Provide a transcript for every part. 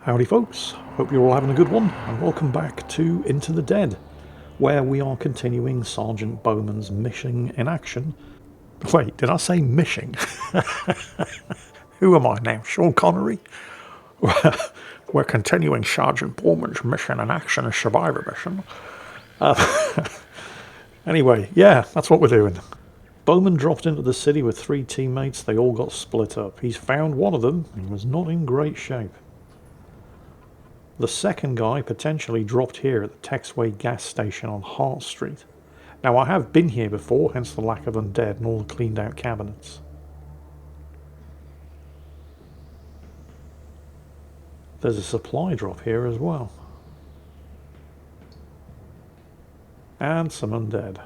Howdy folks, hope you're all having a good one, and welcome back to Into the Dead, where we are continuing Sergeant Bowman's mission in action. Wait, did I say mission? Who am I now, Sean Connery? We're continuing Sergeant Bowman's mission in action, a survivor mission. Anyway, yeah, that's what we're doing. Bowman dropped into the city with 3 teammates. They all got split up. He's found one of them. He was not in great shape. The second guy potentially dropped here at the Texway gas station on Hart Street. Now, I have been here before, hence the lack of undead and all the cleaned out cabinets. There's a supply drop here as well. And some undead.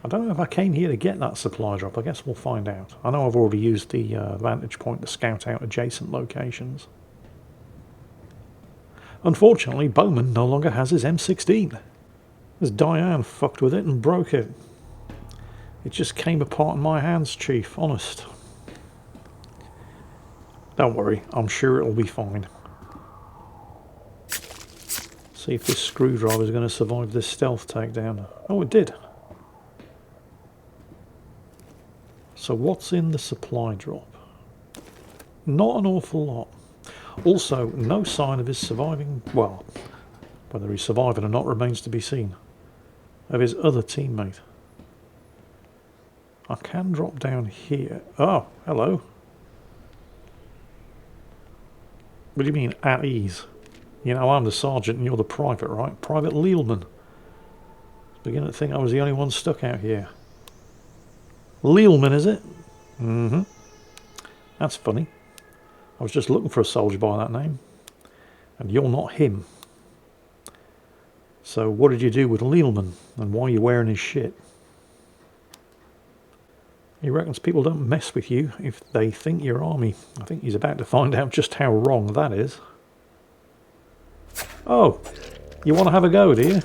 I don't know if I came here to get that supply drop. I guess we'll find out. I know I've already used the vantage point to scout out adjacent locations. Unfortunately, Bowman no longer has his M16. As Diane fucked with it and broke it. It just came apart in my hands, Chief, honest. Don't worry, I'm sure it'll be fine. See if this screwdriver is going to survive this stealth takedown. Oh, it did. So what's in the supply drop? Not an awful lot. Also, no sign of his surviving, well, whether he's surviving or not remains to be seen, of his other teammate. I can drop down here. Oh, hello. What do you mean, at ease? You know, I'm the sergeant and you're the private, right? Private Leelman. Beginning to think I was the only one stuck out here. Leelman, is it? Mm-hmm. That's funny. I was just looking for a soldier by that name. And you're not him. So what did you do with Leelman? And why are you wearing his shit? He reckons people don't mess with you if they think you're army. I think he's about to find out just how wrong that is. Oh, you want to have a go, do you?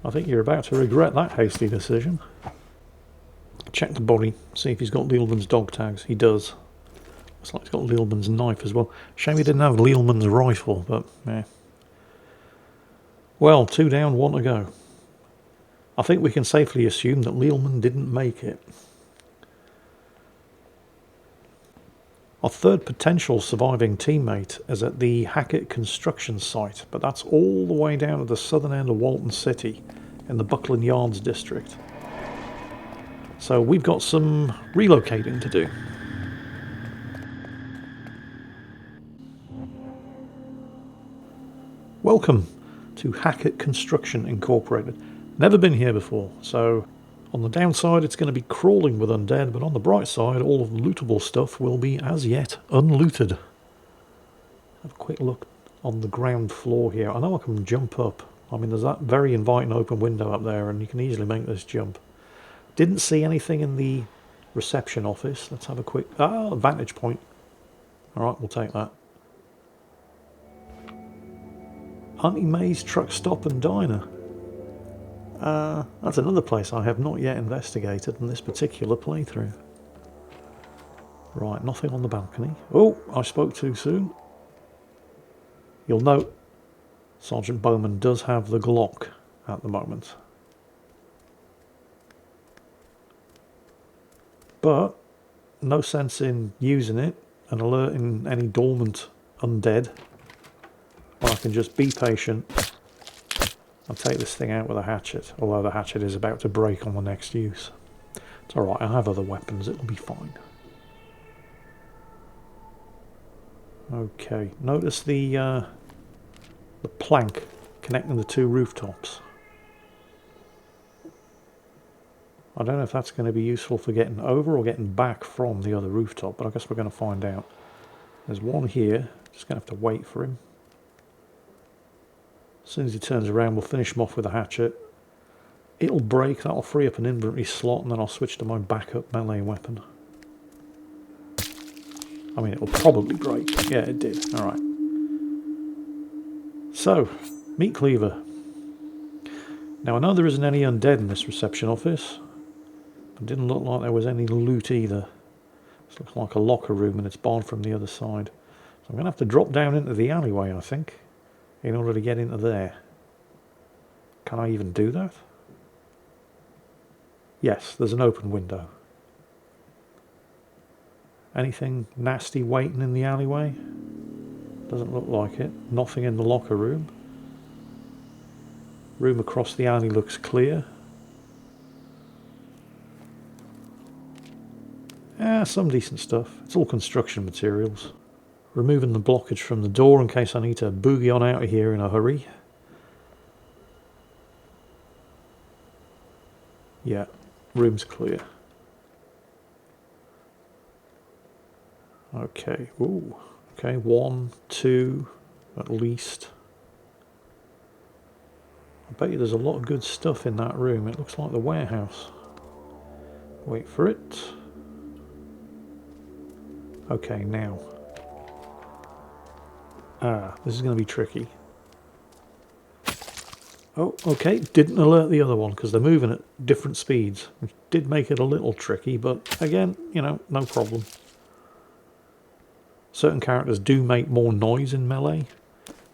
I think you're about to regret that hasty decision. Check the body, see if he's got Leelman's dog tags. He does. Looks like he's got Leelman's knife as well. Shame he didn't have Leelman's rifle, but yeah. Well, 2 down, 1 to go. I think we can safely assume that Leelman didn't make it. Our third potential surviving teammate is at the Hackett construction site, but that's all the way down at the southern end of Walton City in the Buckland Yards district. So we've got some relocating to do. Welcome to Hackett Construction Incorporated. Never been here before, so on the downside it's going to be crawling with undead, but on the bright side all of the lootable stuff will be as yet unlooted. Have a quick look on the ground floor here. I know I can jump up. I mean, there's that very inviting open window up there and you can easily make this jump. Didn't see anything in the reception office. Let's have a quick... vantage point. Alright, we'll take that. Auntie May's Truck Stop and Diner. That's another place I have not yet investigated in this particular playthrough. Right, nothing on the balcony. Oh, I spoke too soon. You'll note Sergeant Bowman does have the Glock at the moment. But no sense in using it and alerting any dormant undead. Or I can just be patient and take this thing out with a hatchet, although the hatchet is about to break on the next use. It's alright, I have other weapons, it'll be fine. Okay, notice the plank connecting the 2 rooftops. I don't know if that's going to be useful for getting over or getting back from the other rooftop, but I guess we're going to find out. There's one here, just going to have to wait for him. As soon as he turns around, we'll finish him off with a hatchet. It'll break, that'll free up an inventory slot, and then I'll switch to my backup melee weapon. I mean, it'll probably break. Yeah, it did. Alright. So, meat cleaver. Now, I know there isn't any undead in this reception office. It didn't look like there was any loot either. This looks like a locker room and it's barred from the other side. So I'm going to have to drop down into the alleyway, I think, in order to get into there. Can I even do that? Yes, there's an open window. Anything nasty waiting in the alleyway? Doesn't look like it. Nothing in the locker room. Room across the alley looks clear. Some decent stuff. It's all construction materials. Removing the blockage from the door in case I need to boogie on out of here in a hurry. Yeah, room's clear. Okay, ooh. Okay, 1, 2, at least. I bet you there's a lot of good stuff in that room. It looks like the warehouse. Wait for it. Okay, now. This is going to be tricky. Oh, okay, didn't alert the other one because they're moving at different speeds, which did make it a little tricky, but again, you know, no problem. Certain characters do make more noise in melee,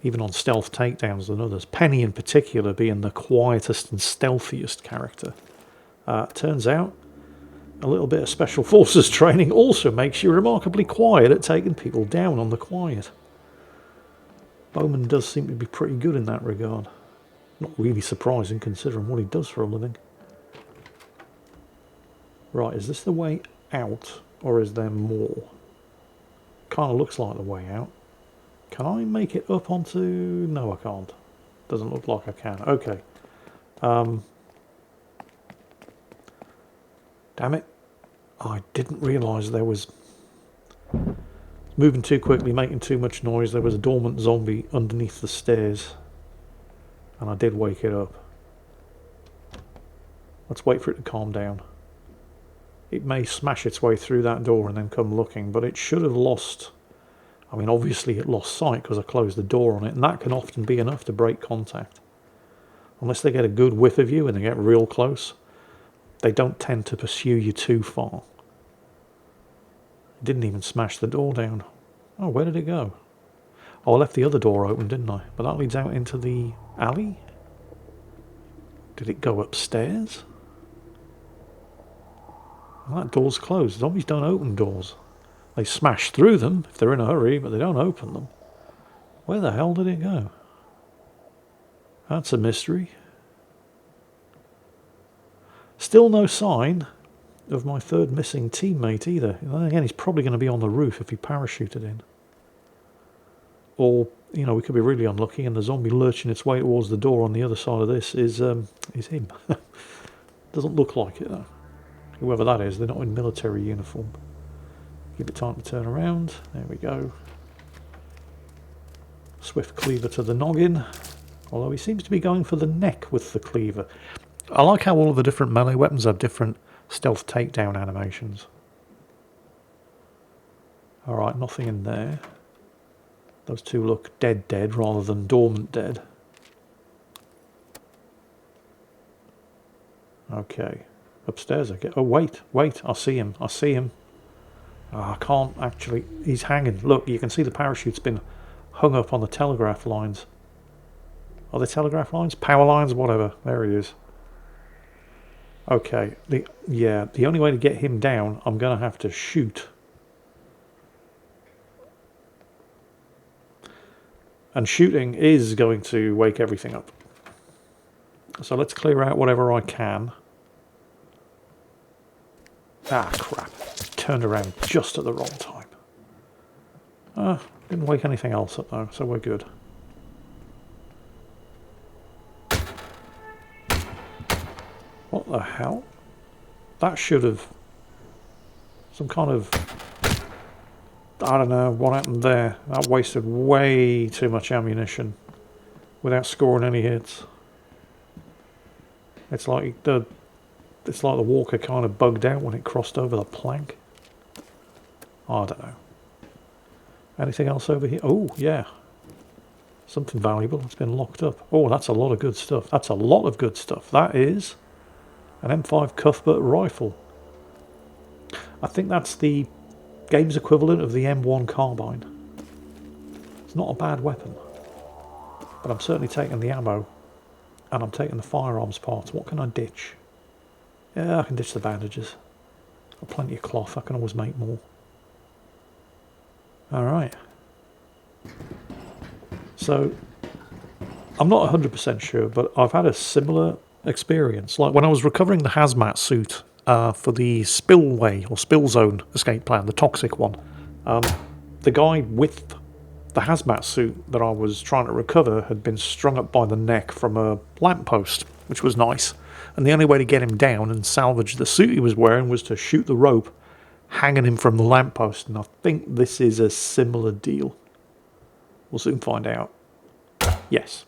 even on stealth takedowns than others. Penny in particular being the quietest and stealthiest character. Turns out, a little bit of Special Forces training also makes you remarkably quiet at taking people down on the quiet. Bowman does seem to be pretty good in that regard. Not really surprising considering what he does for a living. Right, is this the way out or is there more? Kind of looks like the way out. Can I make it up onto... No, I can't. Doesn't look like I can. Okay. Damn it. I didn't realise there was... Moving too quickly, making too much noise. There was a dormant zombie underneath the stairs. And I did wake it up. Let's wait for it to calm down. It may smash its way through that door and then come looking, but it should have lost... I mean, obviously it lost sight because I closed the door on it, and that can often be enough to break contact. Unless they get a good whiff of you and they get real close, they don't tend to pursue you too far. It didn't even smash the door down. Oh, where did it go? Oh, I left the other door open, didn't I? But that leads out into the alley? Did it go upstairs? Well, that door's closed. Zombies don't open doors. They smash through them if they're in a hurry, but they don't open them. Where the hell did it go? That's a mystery. Still no sign of my third missing teammate either. Again, he's probably going to be on the roof if he parachuted in. Or, you know, we could be really unlucky and the zombie lurching its way towards the door on the other side of this is him. Doesn't look like it though. Whoever that is, they're not in military uniform. Give it time to turn around. There we go. Swift cleaver to the noggin. Although he seems to be going for the neck with the cleaver. I like how all of the different melee weapons have different stealth takedown animations. Alright, nothing in there. Those two look dead rather than dormant dead. Okay. Upstairs I get... Oh, wait. I see him. Oh, I can't actually... He's hanging. Look, you can see the parachute's been hung up on the telegraph lines. Are they telegraph lines? Power lines? Whatever. There he is. Okay. The only way to get him down, I'm going to have to shoot. And shooting is going to wake everything up. So let's clear out whatever I can. Ah, crap. Turned around just at the wrong time. Didn't wake anything else up though, so we're good. What the hell? That should have... Some kind of... I don't know what happened there. That wasted way too much ammunition without scoring any hits. It's like the walker kind of bugged out when it crossed over the plank. I don't know. Anything else over here? Oh, yeah. Something valuable. It's been locked up. Oh, that's a lot of good stuff. That's a lot of good stuff. That is an M5 Cuthbert rifle. I think that's the Game's equivalent of the M1 carbine. It's not a bad weapon. But I'm certainly taking the ammo. And I'm taking the firearms parts. What can I ditch? Yeah, I can ditch the bandages. Got plenty of cloth. I can always make more. Alright. So, I'm not 100% sure, but I've had a similar experience. Like when I was recovering the hazmat suit for the spillway or spill zone escape plan, the toxic one, the guy with the hazmat suit that I was trying to recover had been strung up by the neck from a lamppost, which was nice. And the only way to get him down and salvage the suit he was wearing was to shoot the rope hanging him from the lamppost. And I think this is a similar deal. We'll soon find out. Yes.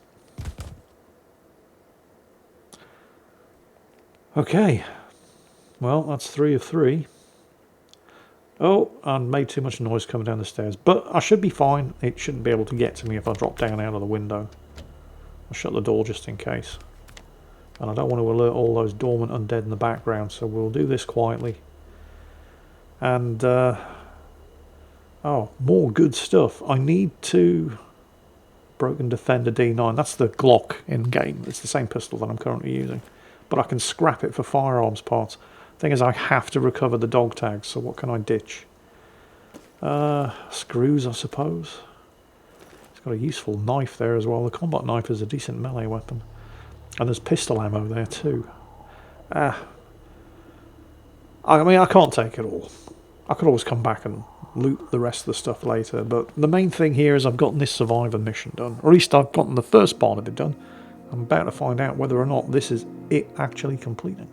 Okay. Well, that's 3 of 3. Oh, I made too much noise coming down the stairs. But I should be fine. It shouldn't be able to get to me if I drop down out of the window. I'll shut the door just in case. And I don't want to alert all those dormant undead in the background, so we'll do this quietly. And, oh, more good stuff. I need to... Broken Defender D9. That's the Glock in-game. It's the same pistol that I'm currently using. But I can scrap it for firearms parts. Thing is, I have to recover the dog tags, so what can I ditch? Screws, I suppose. It's got a useful knife there as well. The combat knife is a decent melee weapon. And there's pistol ammo there too. I mean, I can't take it all. I could always come back and loot the rest of the stuff later, but the main thing here is I've gotten this survivor mission done. Or at least I've gotten the first part of it done. I'm about to find out whether or not this is it actually completing.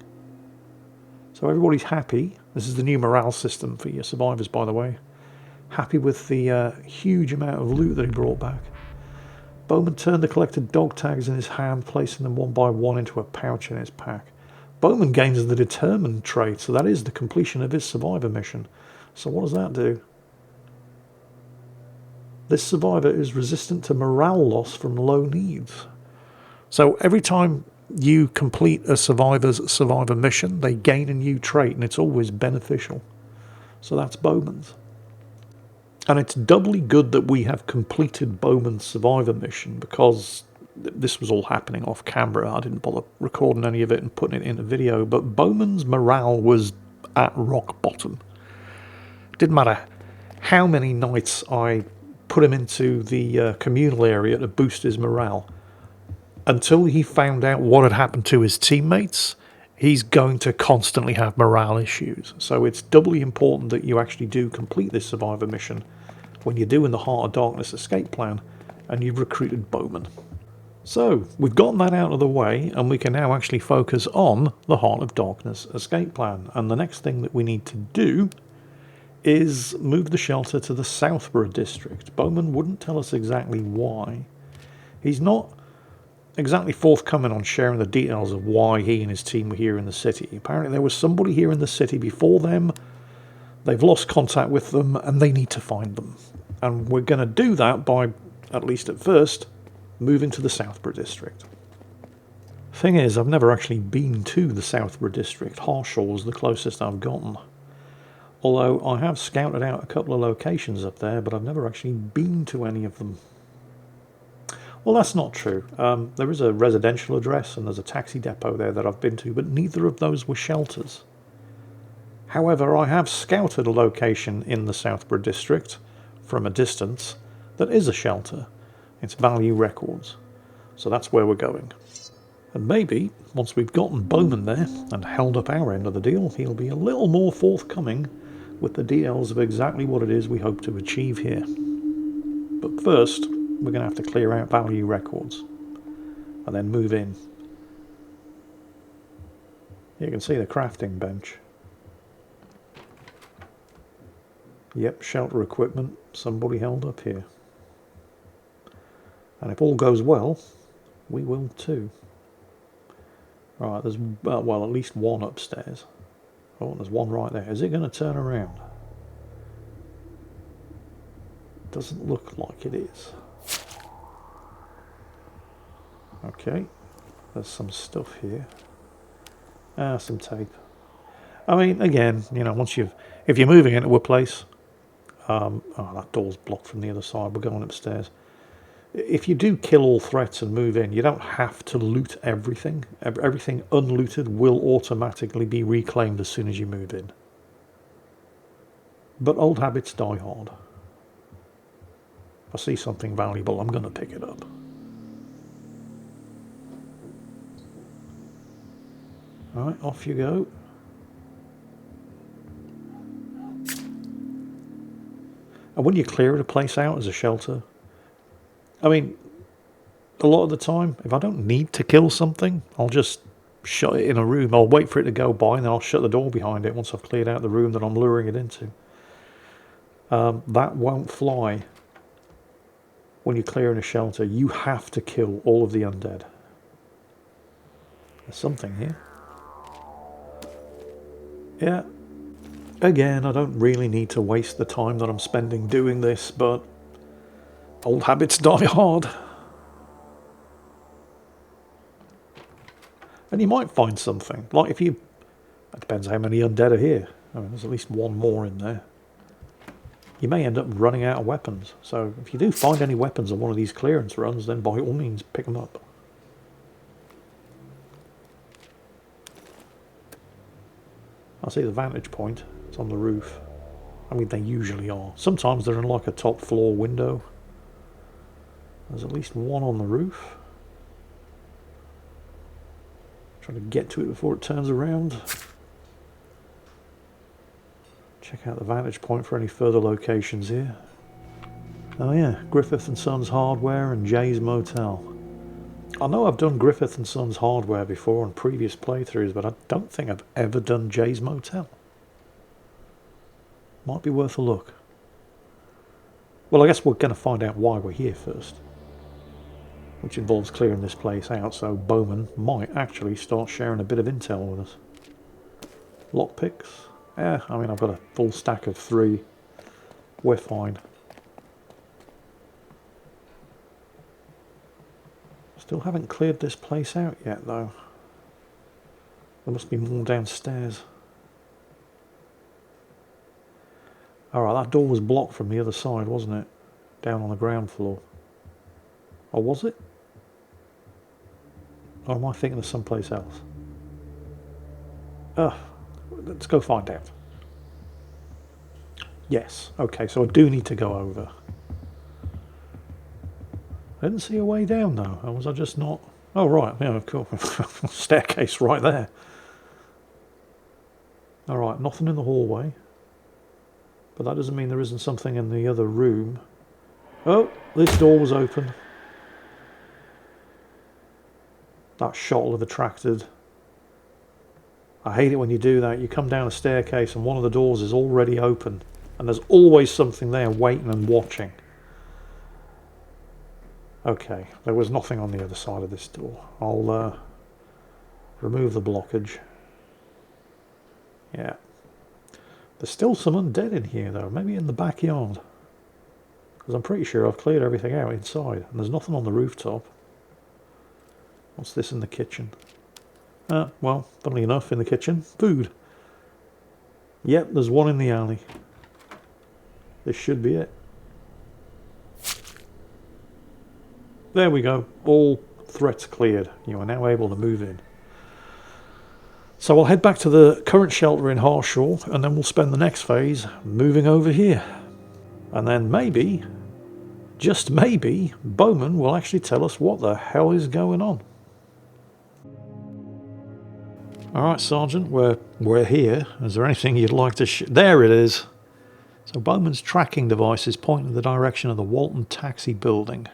So everybody's happy. This is the new morale system for your survivors, by the way. Happy with the huge amount of loot that he brought back. Bowman turned the collected dog tags in his hand, placing them one by one into a pouch in his pack. Bowman gains the determined trait, so that is the completion of his survivor mission. So what does that do? This survivor is resistant to morale loss from low needs. So every time you complete a survivor's survivor mission, they gain a new trait, and it's always beneficial. So that's Bowman's. And it's doubly good that we have completed Bowman's survivor mission, because this was all happening off camera. I didn't bother recording any of it and putting it in a video, but Bowman's morale was at rock bottom. Didn't matter how many nights I put him into the communal area to boost his morale. Until he found out what had happened to his teammates, he's going to constantly have morale issues. So it's doubly important that you actually do complete this survivor mission when you're doing the Heart of Darkness escape plan and you've recruited Bowman. So we've gotten that out of the way, and we can now actually focus on the Heart of Darkness escape plan. And the next thing that we need to do is move the shelter to the Southborough district. Bowman wouldn't tell us exactly why. He's not exactly forthcoming on sharing the details of why he and his team were here in the city. Apparently there was somebody here in the city before them. They've lost contact with them and they need to find them. And we're going to do that by, at least at first, moving to the Southborough district. Thing is, I've never actually been to the Southborough district. Harshall is the closest I've gotten. Although I have scouted out a couple of locations up there, but I've never actually been to any of them. Well, that's not true. There is a residential address and there's a taxi depot there that I've been to, but neither of those were shelters. However, I have scouted a location in the Southborough district from a distance that is a shelter. It's Value Records. So that's where we're going. And maybe, once we've gotten Bowman there and held up our end of the deal, he'll be a little more forthcoming with the details of exactly what it is we hope to achieve here. But first, we're going to have to clear out Value Records and then move in. You can see the crafting bench. Yep, shelter equipment, somebody held up here. And if all goes well, we will too. Right, there's, well, at least one upstairs. Oh, there's one right there. Is it going to turn around? Doesn't look like it is. Okay, there's some stuff here. Some tape. I mean, again, you know, if you're moving into a place, Oh, that door's blocked from the other side. We're going upstairs. If you do kill all threats and move in, you don't have to loot everything. Everything unlooted will automatically be reclaimed as soon as you move in. But old habits die hard. If I see something valuable, I'm going to pick it up. Alright, off you go. And when you clear a place out as a shelter, I mean, a lot of the time, if I don't need to kill something, I'll just shut it in a room. I'll wait for it to go by and then I'll shut the door behind it once I've cleared out the room that I'm luring it into. That won't fly when you're clearing a shelter. You have to kill all of the undead. There's something here. Yeah. Again, I don't really need to waste the time that I'm spending doing this, but old habits die hard. And you might find something. Like if you... It depends how many undead are here. I mean, there's at least one more in there. You may end up running out of weapons. So if you do find any weapons on one of these clearance runs, then by all means pick them up. I see the vantage point. It's on the roof. I mean, they usually are. Sometimes they're in like a top floor window. There's at least one on the roof. Trying to get to it before it turns around. Check out the vantage point for any further locations here. Oh yeah, Griffith and Sons Hardware and Jay's Motel. I know I've done Griffith and Sons Hardware before on previous playthroughs, but I don't think I've ever done Jay's Motel. Might be worth a look. Well, I guess we're going to find out why we're here first, which involves clearing this place out, so Bowman might actually start sharing a bit of intel with us. Lockpicks? Yeah, I mean, I've got a full stack of 3. We're fine. Still haven't cleared this place out yet, though. There must be more downstairs. Alright, that door was blocked from the other side, wasn't it? Down on the ground floor. Or was it? Or am I thinking of someplace else? Let's go find out. Yes, okay, so I do need to go over. I didn't see a way down though, or was I just not... Oh right, yeah, of course. Staircase right there. Alright, nothing in the hallway. But that doesn't mean there isn't something in the other room. Oh, this door was open. That shot will have attracted... I hate it when you do that. You come down a staircase and one of the doors is already open. And there's always something there waiting and watching. Okay, there was nothing on the other side of this door. I'll remove the blockage. Yeah. There's still some undead in here though, maybe in the backyard. Because I'm pretty sure I've cleared everything out inside. And there's nothing on the rooftop. What's this in the kitchen? Well, funnily enough, in the kitchen, food. Yep, there's one in the alley. This should be it. There we go. All threats cleared. You are now able to move in. So I'll head back to the current shelter in Harshaw, and then we'll spend the next phase moving over here. And then maybe, just maybe, Bowman will actually tell us what the hell is going on. Alright, Sergeant, we're here. Is there anything you'd like to There it is! So Bowman's tracking device is pointing in the direction of the Walton Taxi building.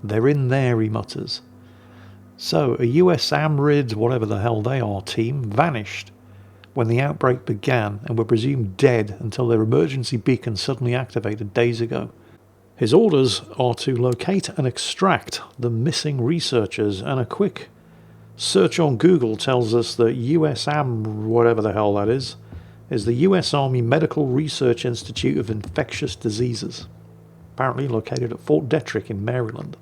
They're in there, he mutters. So, a US AMRID, whatever the hell they are, team vanished when the outbreak began and were presumed dead until their emergency beacon suddenly activated days ago. His orders are to locate and extract the missing researchers, and a quick search on Google tells us that whatever the hell that is the US Army Medical Research Institute of Infectious Diseases, apparently located at Fort Detrick in Maryland.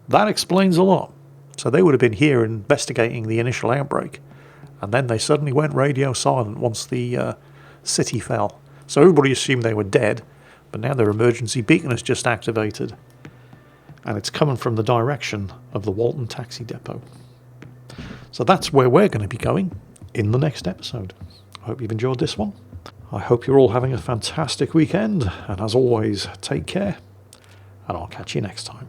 That explains a lot. So they would have been here investigating the initial outbreak, and then they suddenly went radio silent once the city fell. So everybody assumed they were dead, but now their emergency beacon is just activated. And it's coming from the direction of the Walton Taxi Depot. So that's where we're going to be going in the next episode. I hope you've enjoyed this one. I hope you're all having a fantastic weekend. And as always, take care. And I'll catch you next time.